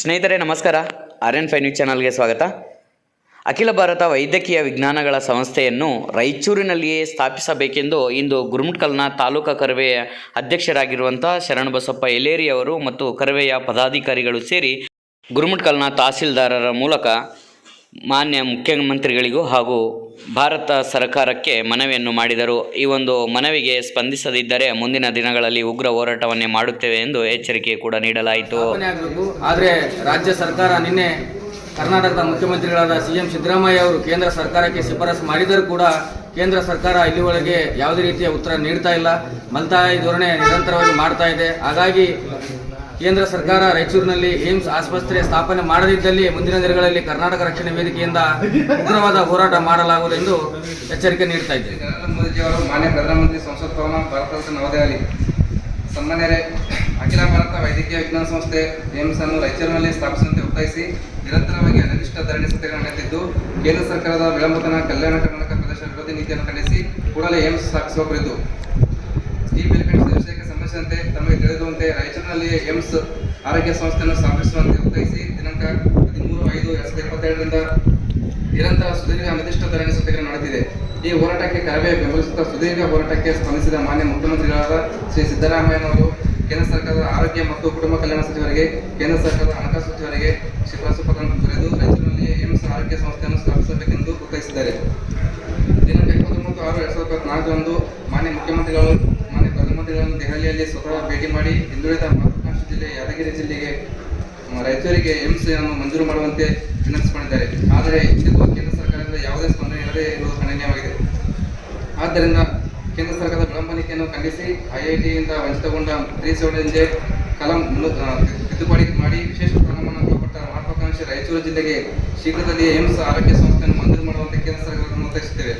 ಸ್ನೇಹಿತರೆ ನಮಸ್ಕಾರ. RN5 news ಚಾನಲ್ಗೆ ಸ್ವಾಗತ. ಅಖಿಲ ಭಾರತ ವೈದ್ಯಕೀಯ ವಿಜ್ಞಾನಗಳ ಸಂಸ್ಥೆಯನ್ನು ರಾಯಚೂರಿನಲ್ಲಿಯೇ ಸ್ಥಾಪಿಸಬೇಕೆಂದು ಇಂದು ಗುರುಮಠಕಲ್ನ ತಾಲೂಕಾ ಕರವೆಯ ಅಧ್ಯಕ್ಷರಾಗಿರುವಂಥ ಶರಣಬಸಪ್ಪ ಎಲೇರಿ ಅವರು ಮತ್ತು ಕರವೆಯ ಪದಾಧಿಕಾರಿಗಳು ಸೇರಿ ಗುರುಮಠಕಲ್ನ ತಹಸೀಲ್ದಾರರ ಮೂಲಕ ಮಾನ್ಯ ಮುಖ್ಯಮಂತ್ರಿಗಳಿಗೂ ಹಾಗೂ ಭಾರತ ಸರ್ಕಾರಕ್ಕೆ ಮನವಿಯನ್ನು ಮಾಡಿದರು. ಈ ಒಂದು ಮನವಿಗೆ ಸ್ಪಂದಿಸದಿದ್ದರೆ ಮುಂದಿನ ದಿನಗಳಲ್ಲಿ ಉಗ್ರ ಹೋರಾಟವನ್ನೇ ಮಾಡುತ್ತೇವೆ ಎಂದು ಎಚ್ಚರಿಕೆ ಕೂಡ ನೀಡಲಾಯಿತು. ಆದರೆ ರಾಜ್ಯ ಸರ್ಕಾರ ನಿನ್ನೆ ಕರ್ನಾಟಕದ ಮುಖ್ಯಮಂತ್ರಿಗಳಾದ CM ಸಿದ್ದರಾಮಯ್ಯ ಅವರು ಕೇಂದ್ರ ಸರ್ಕಾರಕ್ಕೆ ಶಿಫಾರಸು ಮಾಡಿದರೂ ಕೂಡ ಕೇಂದ್ರ ಸರ್ಕಾರ ಇಲ್ಲಿವರೆಗೆ ಯಾವುದೇ ರೀತಿಯ ಉತ್ತರ ನೀಡ್ತಾ ಇಲ್ಲ. ಮಲ್ತಾಯಿ ಧೋರಣೆ ನಿರಂತರವಾಗಿ ಮಾಡ್ತಾ ಇದೆ. ಹಾಗಾಗಿ ಕೇಂದ್ರ ಸರ್ಕಾರ ರಾಯಚೂರಿನಲ್ಲಿ ಏಮ್ಸ್ ಆಸ್ಪತ್ರೆ ಸ್ಥಾಪನೆ ಮಾಡದಿದ್ದಲ್ಲಿ ಮುಂದಿನ ದಿನಗಳಲ್ಲಿ ಕರ್ನಾಟಕ ರಕ್ಷಣಾ ವೇದಿಕೆಯಿಂದ ಉಗ್ರವಾದ ಹೋರಾಟ ಮಾಡಲಾಗುವುದೆಂದು ಎಚ್ಚರಿಕೆ ನೀಡ್ತಾ ಇದ್ದೇವೆ. ನರೇಂದ್ರ ಮೋದಿಜಿಯವರು ಮಾನ್ಯ ಪ್ರಧಾನಮಂತ್ರಿ ಸಂಸತ್ ಭವನ ಭಾರತ ನವದೆಹಲಿ. ಸನ್ಮಾನ್ಯರೇ, ಅಖಿಲ ಭಾರತ ವೈದ್ಯಕೀಯ ವಿಜ್ಞಾನ ಸಂಸ್ಥೆ ಏಮ್ಸ್ ಅನ್ನು ರಾಯಚೂರಿನಲ್ಲಿ ಸ್ಥಾಪಿಸುವಂತೆ ಒತ್ತಾಯಿಸಿ ನಿರಂತರವಾಗಿ ಅನಿರ್ದಿಷ್ಟ ಧರಣಿ ಸತ್ಯಾಗ್ರಹ ನಡೆದಿದ್ದು, ಕೇಂದ್ರ ಸರ್ಕಾರದ ವಿಳಂಬತನ ಕಲ್ಯಾಣ ಕರ್ನಾಟಕ ಪ್ರದೇಶ ವಿರೋಧಿ ನೀತಿಯನ್ನು ಖಂಡಿಸಿ ಕೂಡಲೇ ಏಮ್ಸ್ ಸ್ಥಾಪಿಸುವ ಕುರಿತು ಈ ಬಿಲ್ ಖಂಡಿಸಿದ ವಿಷಯಕ್ಕೆ ಸಂಬಂಧಿಸಿದಂತೆ ತಮಗೆ ತಿಳಿದುವಂತೆ ರಾಯಚೂರಿನಲ್ಲಿಯೇ ಏಮ್ಸ್ ಆರೋಗ್ಯ ಸಂಸ್ಥೆಯನ್ನು ಸ್ಥಾಪಿಸುವಂತೆ ಒತ್ತಾಯಿಸಿ ದಿನಾಂಕ 13/5/2022ರಿಂದ ನಿರಂತರ ಸುದೀರ್ಘ ಅನಿರ್ದಿಷ್ಟ ಧರಣಿ ಸತ್ಯಾಗ್ರಹ ನಡೆದಿದೆ. ಈ ಹೋರಾಟಕ್ಕೆ ಕರವೇ ಬೆಂಬಲಿಸುತ್ತಾ ಸುದೀರ್ಘ ಹೋರಾಟಕ್ಕೆ ಸ್ಪಂದಿಸಿದ ಮಾನ್ಯ ಮುಖ್ಯಮಂತ್ರಿಗಳಾದ ಶ್ರೀ ಸಿದ್ದರಾಮಯ್ಯನವರು ಕೇಂದ್ರ ಸರ್ಕಾರದ ಆರೋಗ್ಯ ಮತ್ತು ಕುಟುಂಬ ಕಲ್ಯಾಣ ಸಚಿವರಿಗೆ, ಕೇಂದ್ರ ಸರ್ಕಾರದ ಹಣಕಾಸು ಸಚಿವರಿಗೆ ಶಿಫಾರಸು ಪತ್ರ ಬರೆದು ರಾಯಚೂರಿನಲ್ಲಿಯೇ ಏಮ್ಸ್ ಆರೋಗ್ಯ ಸಂಸ್ಥೆಯನ್ನು ಸ್ಥಾಪಿಸಬೇಕೆಂದು ಒತ್ತಾಯಿಸಿದ್ದಾರೆ. ದಿನಾಂಕ 23/6/2024ರಂದು ಮಾನ್ಯ ಪ್ರಧಾನಮಂತ್ರಿಗಳನ್ನು ದೆಹಲಿಯಲ್ಲಿ ಸ್ವತಃ ಭೇಟಿ ಮಾಡಿ ಹಿಂದುಳಿದ ಮಹತ್ವಾಕಾಂಕ್ಷಿ ಜಿಲ್ಲೆ ಯಾದಗಿರಿ ಜಿಲ್ಲೆಗೆ ರಾಯಚೂರಿಗೆ ಏಮ್ಸ್ ಅನ್ನು ಮಂಜೂರು ಮಾಡುವಂತೆ ವಿನಂತಿಸಿಕೊಂಡಿದ್ದಾರೆ. ಆದರೆ ಇಂದಿಗೂ ಕೇಂದ್ರ ಸರ್ಕಾರದಿಂದ ಯಾವುದೇ ಸ್ಪಂದನೆ ಇಲ್ಲದೆ ಇರುವುದು ಖಂಡನೀಯವಾಗಿದೆ. ಆದ್ದರಿಂದ ಕೇಂದ್ರ ಸರ್ಕಾರದ ವಿಳಂಬನೆಯನ್ನು ಖಂಡಿಸಿ IITಯಿಂದ ವಂಚಿತಗೊಂಡ 370 ಕಲಂ ತಿದ್ದುಪಡಿ ಮಾಡಿ ವಿಶೇಷ ಸ್ಥಾನಮಾನ ಒಳಪಟ್ಟ ಮಹತ್ವಾಕಾಂಕ್ಷಿ ರಾಯಚೂರು ಜಿಲ್ಲೆಗೆ ಶೀಘ್ರದಲ್ಲಿಯೇ ಏಮ್ಸ್ ಆರೋಗ್ಯ ಸಂಸ್ಥೆಯನ್ನು ಮಂಜೂರು ಮಾಡುವಂತೆ ಕೇಂದ್ರ ಸರ್ಕಾರವನ್ನು ಒತ್ತಾಯಿಸುತ್ತೇವೆ.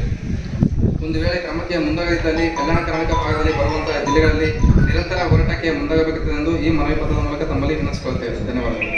ಒಂದು ವೇಳೆ ಕ್ರಮಕ್ಕೆ ಮುಂದಾಗದಿದ್ದಲ್ಲಿ ಕಲ್ಯಾಣ ಕರ್ನಾಟಕ ಭಾಗದಲ್ಲಿ ಬರುವಂತಹ ಜಿಲ್ಲೆಗಳಲ್ಲಿ ನಿರಂತರ ಹೋರಾಟಕ್ಕೆ ಮುಂದಾಗಬೇಕೆಂದು ಈ ಮನವಿ ಪತ್ರದ ಮೂಲಕ ತಮ್ಮಲ್ಲಿ ವಿನಂತಿಸಿಕೊಳ್ಳುತ್ತೇವೆ. ಧನ್ಯವಾದಗಳು.